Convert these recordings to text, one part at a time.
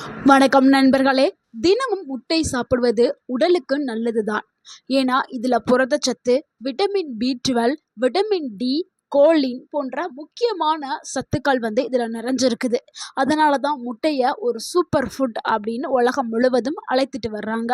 வணக்கம் நண்பர்களே. தினமும் முட்டை சாப்பிடுவது உடலுக்கு நல்லதுதான். ஏன்னா இதுல புரதச்சத்து, விட்டமின் B12, விட்டமின் டி, கோலின் போன்ற முக்கியமான சத்துக்கள் இதுல நிறைஞ்சிருக்குது. அதனால தான் முட்டைய ஒரு சூப்பர் ஃபுட் அப்படின்னு உலகம் முழுவதும் அழைத்துட்டு வர்றாங்க.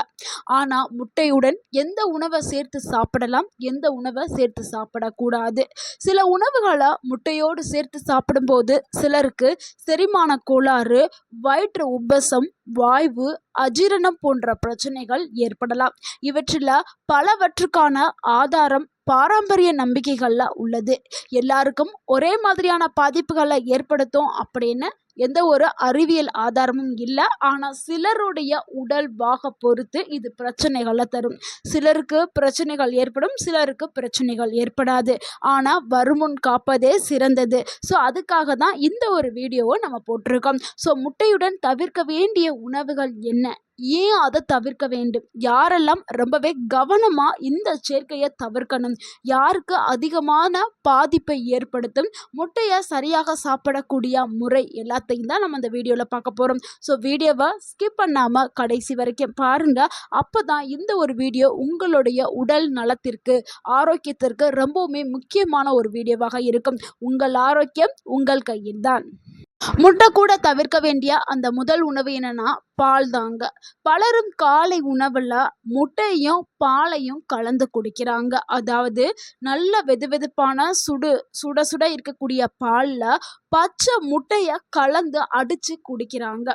ஆனா முட்டையுடன் எந்த உணவை சேர்த்து சாப்பிடலாம், எந்த உணவை சேர்த்து சாப்பிடக்கூடாது. சில உணவுகளை முட்டையோடு சேர்த்து சாப்பிடும்போது சிலருக்கு செரிமான கோளாறு, வயிற்று உப்பசம், வாய்வு, அஜீரணம் போன்ற பிரச்சனைகள் ஏற்படலாம். இவற்றில் பலவற்றுக்கான ஆதாரம் பாரம்பரிய நம்பிக்கைகள்ல உள்ளது. எல்லாருக்கும் ஒரே மாதிரியான பாதிப்புகளை ஏற்படுத்தும் அப்படின்னு எந்த ஒரு அறிவியல் ஆதாரமும் இல்லை. ஆனால் சிலருடைய உடல் பாக பொறுத்து இது பிரச்சனைகளை தரும். சிலருக்கு பிரச்சனைகள் ஏற்படும், சிலருக்கு பிரச்சனைகள் ஏற்படாது. ஆனால் வருமுன் காப்பதே சிறந்தது. ஸோ அதுக்காக தான் இந்த ஒரு வீடியோவை நம்ம போட்டிருக்கோம். ஸோ முட்டையுடன் தவிர்க்க வேண்டிய உணவுகள் என்ன, ஏன் அதை தவிர்க்க வேண்டும், யாரெல்லாம் ரொம்பவே கவனமாக இந்த சேர்க்கையை தவிர்க்கணும், யாருக்கு அதிகமான பாதிப்பை ஏற்படுத்தும், முட்டையை சரியாக சாப்பிடக்கூடிய முறை எல்லாத்தையும் தான் நம்ம இந்த வீடியோவில் பார்க்க போகிறோம். ஸோ வீடியோவை ஸ்கிப் பண்ணாமல் கடைசி வரைக்கும் பாருங்கள். அப்போ தான் இந்த ஒரு வீடியோ உங்களுடைய உடல் நலத்திற்கு, ஆரோக்கியத்திற்கு ரொம்பவுமே முக்கியமான ஒரு வீடியோவாக இருக்கும். உங்கள் ஆரோக்கியம் உங்கள் கையில் தான். முட்டை கூட தவிர்க்க வேண்டிய அந்த முதல் உணவு என்னன்னா பால் தாங்க. பலரும் காலை உணவுல முட்டையும் பாலையும் கலந்து குடிக்கிறாங்க. அதாவது நல்ல வெதுவெதுப்பான சுட சுட இருக்கக்கூடிய பால்ல பச்சை முட்டைய கலந்து அடிச்சு குடிக்கிறாங்க.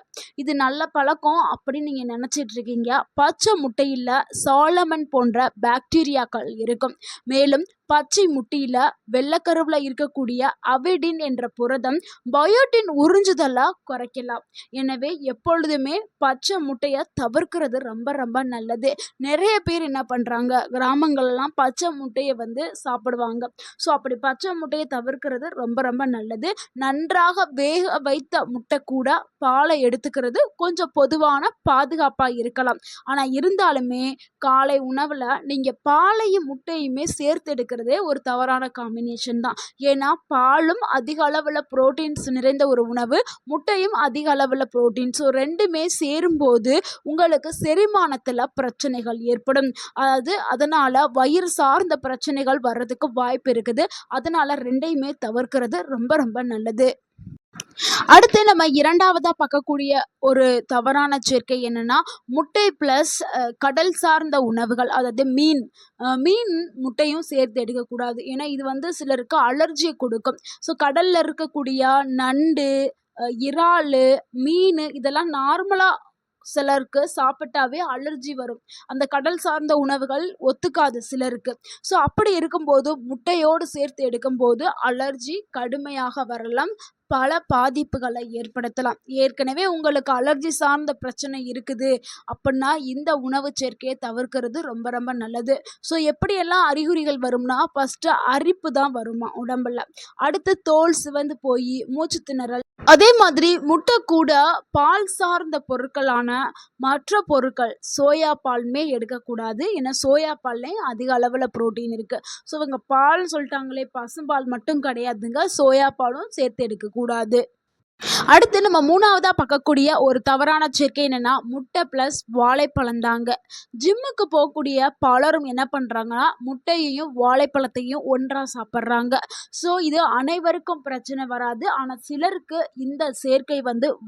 இது நல்ல பழக்கம் அப்படின்னு நீங்க நினைச்சிட்டு இருக்கீங்க. பச்சை முட்டையில சாலமன் போன்ற பாக்டீரியாக்கள் இருக்கும். மேலும் பச்சை முட்டையில வெள்ளைக்கருவுல இருக்கக்கூடிய அவிடின் என்ற புரதம் பயோட்டின் உறிஞ்சுதலை குறைக்கலாம். எனவே எப்பொழுதுமே பச்சை முட்டையை தவிர்க்கிறது ரொம்ப ரொம்ப நல்லது. நிறைய பேர் என்ன பண்ணுறாங்க, கிராமங்கள்லாம் பச்சை முட்டையை சாப்பிடுவாங்க. ஸோ அப்படி பச்சை முட்டையை தவிர்க்கிறது ரொம்ப ரொம்ப நல்லது. நன்றாக வேக வைத்த முட்டை கூட பாலை எடுத்துக்கிறது கொஞ்சம் பொதுவான பாதுகாப்பாக இருக்கலாம். ஆனால் இருந்தாலுமே காலை உணவில் நீங்கள் பாலையும் முட்டையுமே சேர்த்து எடுக்கிறதே ஒரு தவறான காம்பினேஷன் தான். ஏன்னா பாலும் அதிக அளவில் புரோட்டீன்ஸ் நிறைந்த ஒரு உணவு, முட்டையும் அதிக அளவில் புரோட்டீன். ஸோ ரெண்டுமே சேரும்போது உங்களுக்கு செரிமானத்தில் பிரச்சனைகள் ஏற்படும். அதனால் வயிறு சார்ந்த பிரச்சனைகள் வர்றதுக்கு வாய்ப்பு இருக்குது. அதனால் ரெண்டையுமே தவிர்க்கிறது ரொம்ப ரொம்ப நல்லது. அடுத்து நம்ம இரண்டாவதாக பார்க்கக்கூடிய ஒரு தவறான சேர்க்கை என்னன்னா முட்டை ப்ளஸ் கடல் சார்ந்த உணவுகள். அதாவது மீன் முட்டையும் சேர்த்து எடுக்கக்கூடாது. ஏன்னா இது சிலருக்கு அலர்ஜியை கொடுக்கும். ஸோ கடலில் இருக்கக்கூடிய நண்டு, இறால், மீன் இதெல்லாம் நார்மலாக சிலருக்கு சாப்பிட்டாவே அலர்ஜி வரும். அந்த கடல் சார்ந்த உணவுகள் ஒத்துக்காது சிலருக்கு. ஸோ அப்படி இருக்கும்போது முட்டையோடு சேர்த்து எடுக்கும்போது அலர்ஜி கடுமையாக வரலாம், பல பாதிப்புகளை ஏற்படுத்தலாம். ஏற்கனவே உங்களுக்கு அலர்ஜி சார்ந்த பிரச்சனை இருக்குது அப்படின்னா இந்த உணவு சேர்க்கையை தவிர்க்கிறது ரொம்ப ரொம்ப நல்லது. ஸோ எப்படியெல்லாம் அறிகுறிகள் வரும்னா, ஃபஸ்ட்டு அரிப்பு தான் வருமா உடம்புல. அடுத்து தோல் சிவந்து போய் மூச்சு திணறல். அதே மாதிரி முட்டை கூட பால் சார்ந்த பொருட்களான மற்ற பொருட்கள் சோயா பாலுமே எடுக்கக்கூடாது. ஏன்னா சோயா பால்லையும் அதிக அளவில் புரோட்டீன் இருக்குது. ஸோ இவங்க பால் சொல்லிட்டாங்களே, பசும்பால் மட்டும் கிடையாதுங்க, சோயா பாலும் சேர்த்து எடுக்கக்கூடாது. அடுத்து நம்ம மூணாவதாக பார்க்கக்கூடிய ஒரு தவறான சேர்க்கை என்னென்னா முட்டை ப்ளஸ் வாழைப்பழம் தாங்க. ஜிம்முக்கு போகக்கூடிய பலரும் என்ன பண்ணுறாங்கன்னா முட்டையையும் வாழைப்பழத்தையும் ஒன்றாக சாப்பிட்றாங்க. ஸோ இது அனைவருக்கும் பிரச்சனை வராது. ஆனால் சிலருக்கு இந்த சேர்க்கை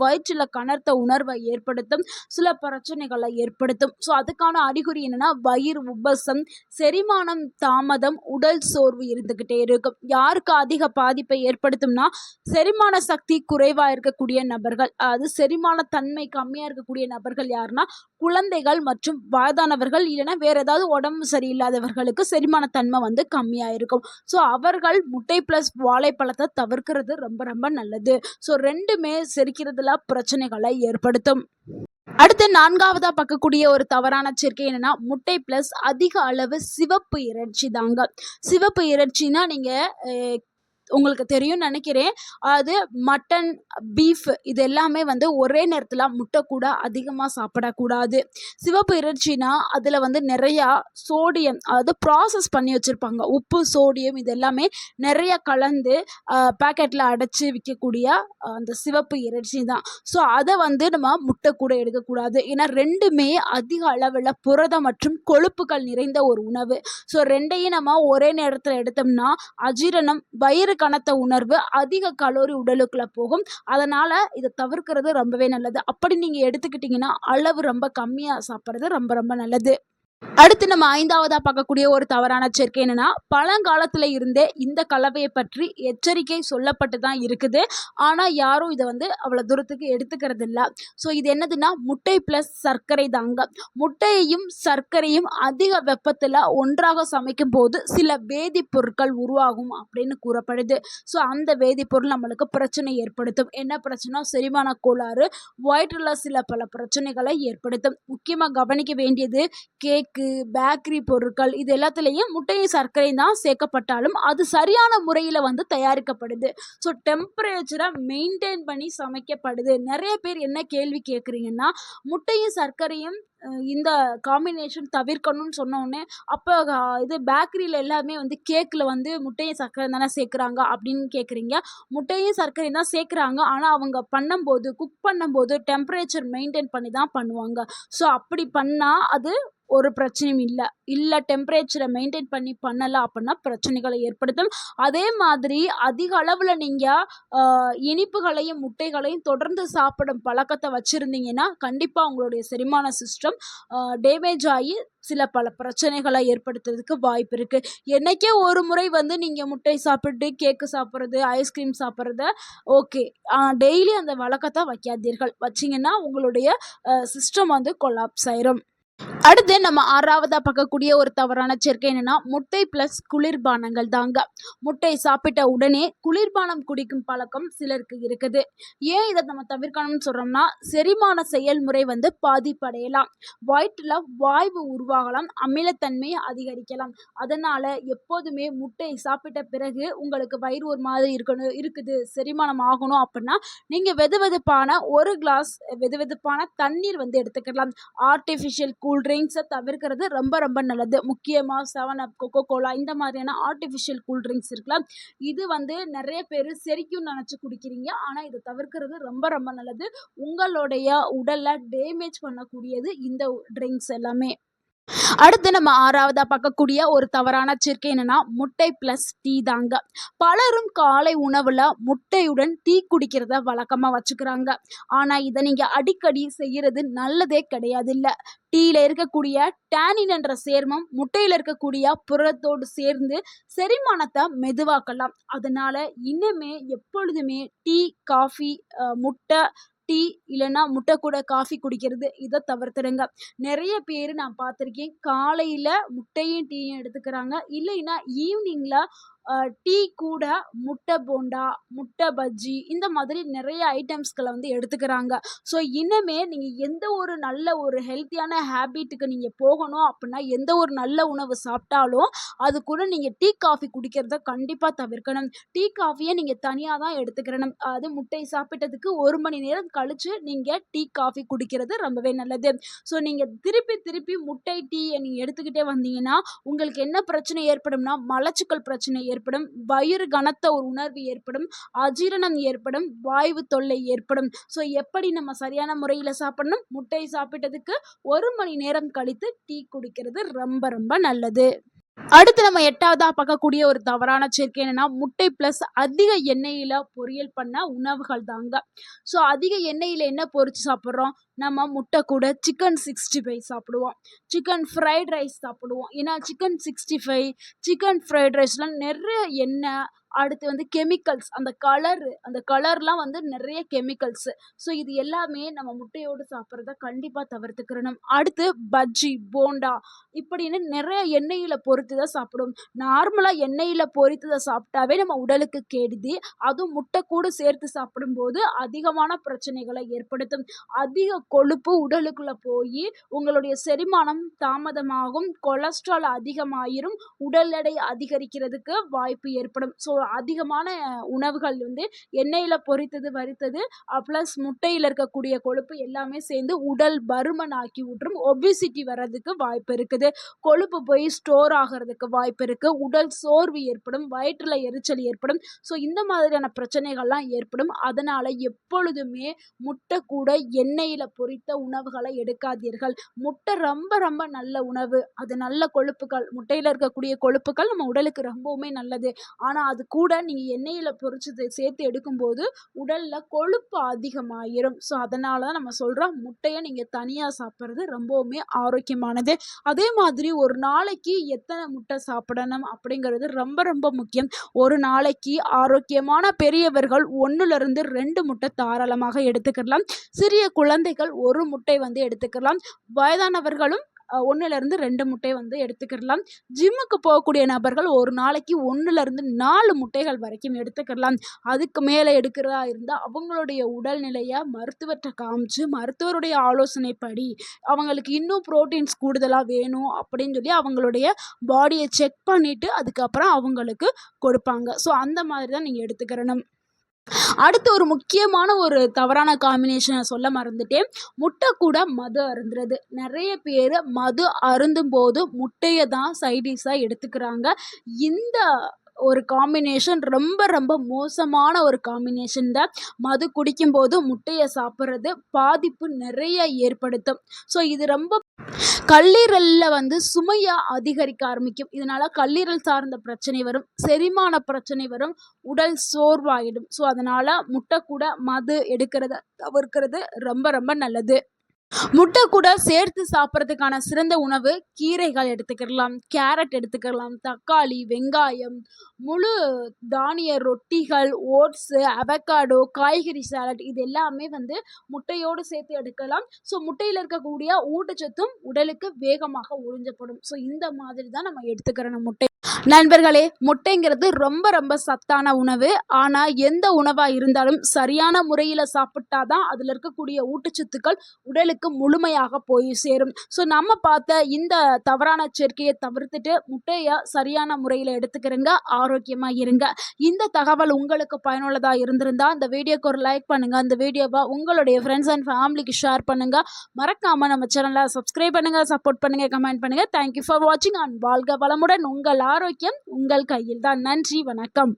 வயிற்றில் கனர்த்த உணர்வை ஏற்படுத்தும், சில பிரச்சனைகளை ஏற்படுத்தும். ஸோ அதுக்கான அறிகுறி என்னென்னா வயிறு உப்பசம், செரிமானம் தாமதம், உடல் சோர்வு இருந்துக்கிட்டே இருக்கும். யாருக்கு அதிக பாதிப்பை ஏற்படுத்தும்னா செரிமான சக்தி குறைவாக இருக்கக்கூடிய நபர்கள், அது செரிமான தன்மை கம்மியா இருக்கக்கூடிய நபர்கள் யாருன்னா குழந்தைகள் மற்றும் வயதானவர்கள், இல்லைன்னா வேற ஏதாவது உடம்பு சரியில்லாதவர்களுக்கு செரிமான தன்மை கம்மியா இருக்கும். ஸோ அவர்கள் முட்டை பிளஸ் வாழைப்பழத்தை தவிர்க்கிறது ரொம்ப ரொம்ப நல்லது. ஸோ ரெண்டுமே செரிக்கிறதுல பிரச்சனைகளை ஏற்படுத்தும். அடுத்து நான்காவதா பார்க்கக்கூடிய ஒரு தவறான சேர்க்கை என்னன்னா முட்டை பிளஸ் அதிக அளவு சிவப்பு இறைச்சி தாங்க. சிவப்பு இறைச்சினா நீங்க உங்களுக்கு தெரியும்னு நினைக்கிறேன். அது மட்டன், பீஃப் இது எல்லாமே வந்து ஒரே நேரத்தில் முட்டை கூட அதிகமாக சாப்பிடக்கூடாது. சிவப்பு இறைச்சினா அதில் வந்து நிறையா சோடியம், அதாவது ப்ராசஸ் பண்ணி வச்சுருப்பாங்க. உப்பு, சோடியம் இது எல்லாமே நிறைய கலந்து பேக்கெட்டில் அடைச்சி விற்கக்கூடிய அந்த சிவப்பு இறைச்சி தான். ஸோ அதை வந்து நம்ம முட்டை கூட எடுக்கக்கூடாது. ஏன்னா ரெண்டுமே அதிக அளவில் புரதம் மற்றும் கொழுப்புகள் நிறைந்த ஒரு உணவு. ஸோ ரெண்டையும் நம்ம ஒரே நேரத்தில் எடுத்தோம்னா அஜீரணம், வயிறு கனத்த உணர்வு, அதிக கலோரி உடலுக்குள்ள போகும். அதனால் இதை தவிர்க்கிறது ரொம்பவே நல்லது. அப்படி நீங்கள் எடுத்துக்கிட்டிங்கன்னா அளவு ரொம்ப கம்மியாக சாப்பிட்றது ரொம்ப ரொம்ப நல்லது. அடுத்து நம்ம 5வதா பார்க்கக்கூடிய ஒரு தவறான சேர்க்கை என்னன்னா, பழங்காலத்துல இருந்தே இந்த கலவையை பற்றி எச்சரிக்கை சொல்லப்பட்டு தான் இருக்குது. ஆனா யாரும் இதை வந்து அவ்வளோ தூரத்துக்கு எடுத்துக்கிறது இல்லை. ஸோ இது என்னதுன்னா முட்டை ப்ளஸ் சர்க்கரை தாங்க. முட்டையையும் சர்க்கரையும் அதிக வெப்பத்தில் ஒன்றாக சமைக்கும் போது சில வேதிப்பொருட்கள் உருவாகும் அப்படின்னு கூறப்படுது. ஸோ அந்த வேதிப்பொருள் நம்மளுக்கு பிரச்சனை ஏற்படுத்தும். என்ன பிரச்சனை? செரிமான கோளாறு, வயிற்றில் சில பல பிரச்சனைகளை ஏற்படுத்தும். முக்கியமாக கவனிக்க வேண்டியது கேக்கு, பேக்கரி பொருட்கள் இது எல்லாத்துலேயும் முட்டையும் சர்க்கரையும் தான் சேர்க்கப்பட்டாலும் அது சரியான முறையில் வந்து தயாரிக்கப்படுது. ஸோ டெம்பரேச்சரை மெயின்டைன் பண்ணி சமைக்கப்படுது. நிறைய பேர் என்ன கேள்வி கேட்குறீங்கன்னா, முட்டையும் சர்க்கரையும் இந்த காம்பினேஷன் தவிர்க்கணும்னு சொன்னோடனே, அப்போ இது பேக்கரியில் எல்லாமே வந்து கேக்கில் வந்து முட்டையும் சர்க்கரை தானே சேர்க்குறாங்க அப்படின்னு கேட்குறீங்க. முட்டையும் சர்க்கரையும் தான் சேர்க்குறாங்க. ஆனால் அவங்க பண்ணும்போது, குக் பண்ணும்போது டெம்பரேச்சர் மெயின்டைன் பண்ணி தான் பண்ணுவாங்க. ஸோ அப்படி பண்ணால் அது ஒரு பிரச்சனையும் இல்லை டெம்பரேச்சரை மெயின்டைன் பண்ணி பண்ணலை அப்படின்னா பிரச்சனைகளை ஏற்படுத்தும். அதே மாதிரி அதிக அளவில் நீங்கள் இனிப்புகளையும் முட்டைகளையும் தொடர்ந்து சாப்பிடும் பழக்கத்தை வச்சுருந்தீங்கன்னா கண்டிப்பாக உங்களுடைய செரிமான சிஸ்டம் டேமேஜ் ஆகி சில பல பிரச்சனைகளை ஏற்படுத்துறதுக்கு வாய்ப்பு இருக்குது. என்றைக்கே ஒரு முறை வந்து நீங்கள் முட்டை சாப்பிட்டு கேக்கு சாப்பிட்றது, ஐஸ்கிரீம் சாப்பிட்றத ஓகே, டெய்லி அந்த வழக்கத்தை வைக்காதீர்கள். வச்சிங்கன்னா உங்களுடைய சிஸ்டம் வந்து கொலாப்ஸ் ஆயிரும். அடுத்து நம்ம 6வதா பார்க்கக்கூடிய ஒரு தவறான சேர்க்கை என்னன்னா, முட்டை ப்ளஸ் குளிர்பானங்கள் தாங்க. முட்டை சாப்பிட்ட உடனே குளிர்பானம் குடிக்கும் பழக்கம் சிலருக்கு இருக்குது. ஏன் இதை நம்ம தவிர்க்கணும்னு சொல்கிறோம்னா, செரிமான செயல்முறை வந்து பாதிப்படையலாம், வயிற்றில் வாய்வு உருவாகலாம், அமிலத்தன்மையை அதிகரிக்கலாம். அதனால் எப்போதுமே முட்டை சாப்பிட்ட பிறகு உங்களுக்கு வயிறு ஒரு மாதிரி இருக்குது, செரிமானம் ஆகணும் அப்படின்னா நீங்கள் வெதுவெதுப்பான ஒரு கிளாஸ் வெதுவெதுப்பான தண்ணீர் வந்து எடுத்துக்கலாம். ஆர்டிஃபிஷியல் கூல்ட்ரிங்க்ஸை தவிர்க்கிறது ரொம்ப ரொம்ப நல்லது. முக்கியமாக 7up, கொக்கோ-கோலா இந்த மாதிரியான ஆர்டிஃபிஷியல் கூல்ட்ரிங்க்ஸ் இருக்குல்ல, இது வந்து நிறைய பேர் செரிக்கும்னு நினச்சி குடிக்கிறீங்க. ஆனால் இதை தவிர்க்கிறது ரொம்ப ரொம்ப நல்லது. உங்களுடைய உடலில் டேமேஜ் பண்ணக்கூடியது இந்த ட்ரிங்க்ஸ் எல்லாமே. அடுத்து நம்ம 6வதா பார்க்கக்கூடிய ஒரு தவறான சேர்க்கை என்னன்னா, முட்டை ப்ளஸ் டீ தாங்க. பலரும் காலை உணவில் முட்டையுடன் டீ குடிக்கிறத வழக்கமாக வச்சுக்கிறாங்க. ஆனால் இதை நீங்கள் அடிக்கடி செய்கிறது நல்லதே கிடையாது. இல்லை, டீயில் இருக்கக்கூடிய டேனின் என்ற சேர்மம் முட்டையில் இருக்கக்கூடிய புரதத்தோடு சேர்ந்து செரிமானத்தை மெதுவாக்கலாம். அதனால் இன்னுமே எப்பொழுதுமே டீ, காஃபி, முட்டை, டீ இல்லைன்னா முட்டை கூட காஃபி குடிக்கிறது இதை தவிர்த்துடுங்க. நிறைய பேர் நான் பார்த்துருக்கேன், காலையில் முட்டையும் டீயும் எடுத்துக்கிறாங்க. இல்லைன்னா ஈவினிங்கில் டீ கூட முட்டை போண்டா, முட்டை பஜ்ஜி இந்த மாதிரி நிறைய ஐட்டம்ஸ்களை வந்து எடுத்துக்கிறாங்க. ஸோ இன்னுமே நீங்கள் எந்த ஒரு நல்ல ஒரு ஹெல்த்தியான ஹேபிட்டுக்கு நீங்கள் போகணும் அப்படின்னா, எந்த ஒரு நல்ல உணவு சாப்பிட்டாலும் அது கூட நீங்கள் டீ, காஃபி குடிக்கிறத கண்டிப்பாக தவிர்க்கணும். டீ, காஃபியை நீங்கள் தனியாக தான் எடுத்துக்கிறணும். அது முட்டை சாப்பிட்டதுக்கு 1 மணி நேரம் கழித்து நீங்கள் டீ, காஃபி குடிக்கிறது ரொம்பவே நல்லது. ஸோ நீங்கள் திருப்பி திருப்பி முட்டை, டீயை நீங்கள் எடுத்துக்கிட்டே வந்தீங்கன்னா உங்களுக்கு என்ன பிரச்சனை ஏற்படும்னா, மலச்சிக்கல் பிரச்சனை ஏற்படும், வயிறு கனத்த ஒரு உணர்வு ஏற்படும், அஜீரணம் ஏற்படும், வாய்வு தொல்லை ஏற்படும். ஸோ எப்படி நம்ம சரியான முறையில் சாப்பிடணும்? முட்டை சாப்பிட்டதுக்கு 1 மணி நேரம் கழித்து டீ குடிக்கிறது ரொம்ப ரொம்ப நல்லது. அடுத்து நம்ம 8வதா பார்க்கக்கூடிய ஒரு தவறான சேர்க்கை என்னன்னா, முட்டை ப்ளஸ் அதிக எண்ணெயில் பொரியல் பண்ண உணவுகள் தாங்க. ஸோ அதிக எண்ணெயில் என்ன பொரிச்சு சாப்பிட்றோம்? நம்ம முட்டை கூட சிக்கன் 65 சாப்பிடுவோம், சிக்கன் ஃப்ரைட் ரைஸ் சாப்பிடுவோம். ஏன்னா சிக்கன் 65, சிக்கன் ஃப்ரைட் ரைஸ்லாம் நிறைய எண்ணெய், அடுத்து வந்து கெமிக்கல்ஸ், அந்த கலர்லாம் வந்து நிறைய கெமிக்கல்ஸு. ஸோ இது எல்லாமே நம்ம முட்டையோடு சாப்பிட்றத கண்டிப்பாக தவிர்த்துக்கிறணும். அடுத்து பஜ்ஜி, போண்டா இப்படின்னு நிறைய எண்ணெயில் பொரித்ததை சாப்பிடுவோம். நார்மலாக எண்ணெயில் பொரித்ததை சாப்பிட்டாவே நம்ம உடலுக்கு கெடுதி. அதுவும் முட்டை கூட சேர்த்து சாப்பிடும்போது அதிகமான பிரச்சனைகளை ஏற்படுத்தும். அதிக கொழுப்பு உடலுக்குள்ளே போய் உங்களுடைய செரிமானம் தாமதமாகும், கொலஸ்ட்ரால் அதிகமாயிரும், உடல் எடை அதிகரிக்கிறதுக்கு வாய்ப்பு ஏற்படும். ஸோ அதிகமான உணவுகள் வந்து எண்ணெயில பொரித்தது, வறுத்தது ப்ளஸ் முட்டையில இருக்கக்கூடிய கொழுப்பு எல்லாமே சேர்ந்து உடல் பருமன் ஆக்கி விட்டுரும். ஒபிசிட்டி வர்றதுக்கு வாய்ப்பு இருக்குது. கொழுப்பு போய் ஸ்டோர் ஆகுறதுக்கு வாய்ப்பு இருக்கு. உடல் சோர்வு ஏற்படும். வயிற்றுல எரிச்சல் ஏற்படும். ஸோ இந்த மாதிரியான பிரச்சனைகள்லாம் ஏற்படும். அதனால எப்பொழுதுமே முட்டை கூட எண்ணெயில பொரித்த உணவுகளை எடுக்காதீர்கள். முட்டை ரொம்ப ரொம்ப நல்ல உணவு. அது நல்ல கொழுப்புகள். முட்டையில இருக்கக்கூடிய கொழுப்புகள் நம்ம உடலுக்கு ரொம்பவுமே நல்லது. ஆனா அது கூட நீங்க எண்ணெயில பொரிச்சது சேர்த்து எடுக்கும்போது உடல்ல கொழுப்பு அதிகமாயிரும். ஸோ அதனால தான் நம்ம சொல்றோம் முட்டைய நீங்க தனியா சாப்பிடுறது ரொம்பவுமே ஆரோக்கியமானது. அதே மாதிரி ஒரு நாளைக்கு எத்தனை முட்டை சாப்பிடணும் அப்படிங்கிறது ரொம்ப ரொம்ப முக்கியம். ஒரு நாளைக்கு ஆரோக்கியமான பெரியவர்கள் 1லிருந்து 2 முட்டை தாராளமாக எடுத்துக்கலாம். சிறிய குழந்தைகள் 1 முட்டை வந்து எடுத்துக்கலாம். வயதானவர்களும் 1லிருந்து 2 முட்டை வந்து எடுத்துக்கிடலாம். ஜிம்முக்கு போகக்கூடிய நபர்கள் ஒரு நாளைக்கு 1லிருந்து 4 முட்டைகள் வரைக்கும் எடுத்துக்கிடலாம். அதுக்கு மேலே எடுக்கிறதா இருந்தால் அவங்களுடைய உடல்நிலையை மருத்துவர்கிட்ட காமிச்சு மருத்துவருடைய ஆலோசனைப்படி அவங்களுக்கு இன்னும் புரோட்டீன்ஸ் கூடுதலாக வேணும் அப்படின்னு சொல்லி அவங்களுடைய பாடியை செக் பண்ணிவிட்டு அதுக்கப்புறம் அவங்களுக்கு கொடுப்பாங்க. ஸோ அந்த மாதிரி தான் நீங்கள் எடுத்துக்கிறணும். அடுத்து ஒரு முக்கியமான ஒரு தவறான காம்பினேஷனை சொல்ல மறந்துட்டேன். முட்டை கூட மது அருந்துறது. நிறைய பேர் மது அருந்தும்போது முட்டையை தான் சைடிஷாக எடுத்துக்கிறாங்க. இந்த ஒரு காம்பினேஷன் ரொம்ப ரொம்ப மோசமான ஒரு காம்பினேஷன் தான். மது குடிக்கும்போது முட்டையை சாப்பிட்றது பாதிப்பு நிறைய ஏற்படுத்தும். ஸோ இது ரொம்ப கல்லீரல்ல வந்து சுமையை அதிகரிக்க ஆரம்பிக்கும். இதனால கல்லீரல் சார்ந்த பிரச்சனை வரும். செரிமான பிரச்சனை வரும். உடல் சோர்வாயிடும். ஸோ அதனால முட்டை கூட மது எடுக்கிறத தவிர்க்கிறது ரொம்ப ரொம்ப நல்லது. முட்டை கூட சேர்த்து சாப்பிட்றதுக்கான சிறந்த உணவு கீரைகள் எடுத்துக்கிடலாம். கேரட் எடுத்துக்கலாம். தக்காளி, வெங்காயம், முழு தானிய ரொட்டிகள், ஓட்ஸு, அவகாடோ, காய்கறி சாலட் இது எல்லாமே வந்து முட்டையோடு சேர்த்து எடுக்கலாம். ஸோ முட்டையில் இருக்கக்கூடிய ஊட்டச்சத்தும் உடலுக்கு வேகமாக உறிஞ்சப்படும். ஸோ இந்த மாதிரி தான் நம்ம எடுத்துக்கிறணும் முட்டை. நண்பர்களே, முட்டைங்கிறது ரொம்ப ரொம்ப சத்தான உணவு. ஆனால் எந்த உணவாக இருந்தாலும் சரியான முறையில் சாப்பிட்டா தான் அதில் இருக்கக்கூடிய ஊட்டச்சத்துக்கள் உடலுக்கு முழுமையாக போய் சேரும். ஸோ நம்ம பார்த்த இந்த தவறான சேர்க்கையை தவிர்த்துட்டு முட்டையை சரியான முறையில் எடுத்துக்கிறங்க. ஆரோக்கியமாக இருங்க. இந்த தகவல் உங்களுக்கு பயனுள்ளதாக இருந்திருந்தால் இந்த வீடியோக்கு ஒரு லைக் பண்ணுங்கள். அந்த வீடியோவை உங்களுடைய ஃப்ரெண்ட்ஸ் அண்ட் ஃபேமிலிக்கு ஷேர் பண்ணுங்கள். மறக்காமல் நம்ம சேனலை சப்ஸ்கிரைப் பண்ணுங்கள், சப்போர்ட் பண்ணுங்கள், கமெண்ட் பண்ணுங்கள். தேங்க்யூ ஃபார் வாட்சிங் அண்ட் வாழ்க வளமுடன். உங்கள் ஆரோக்கியம் உங்கள் கையில் தான். நன்றி, வணக்கம்.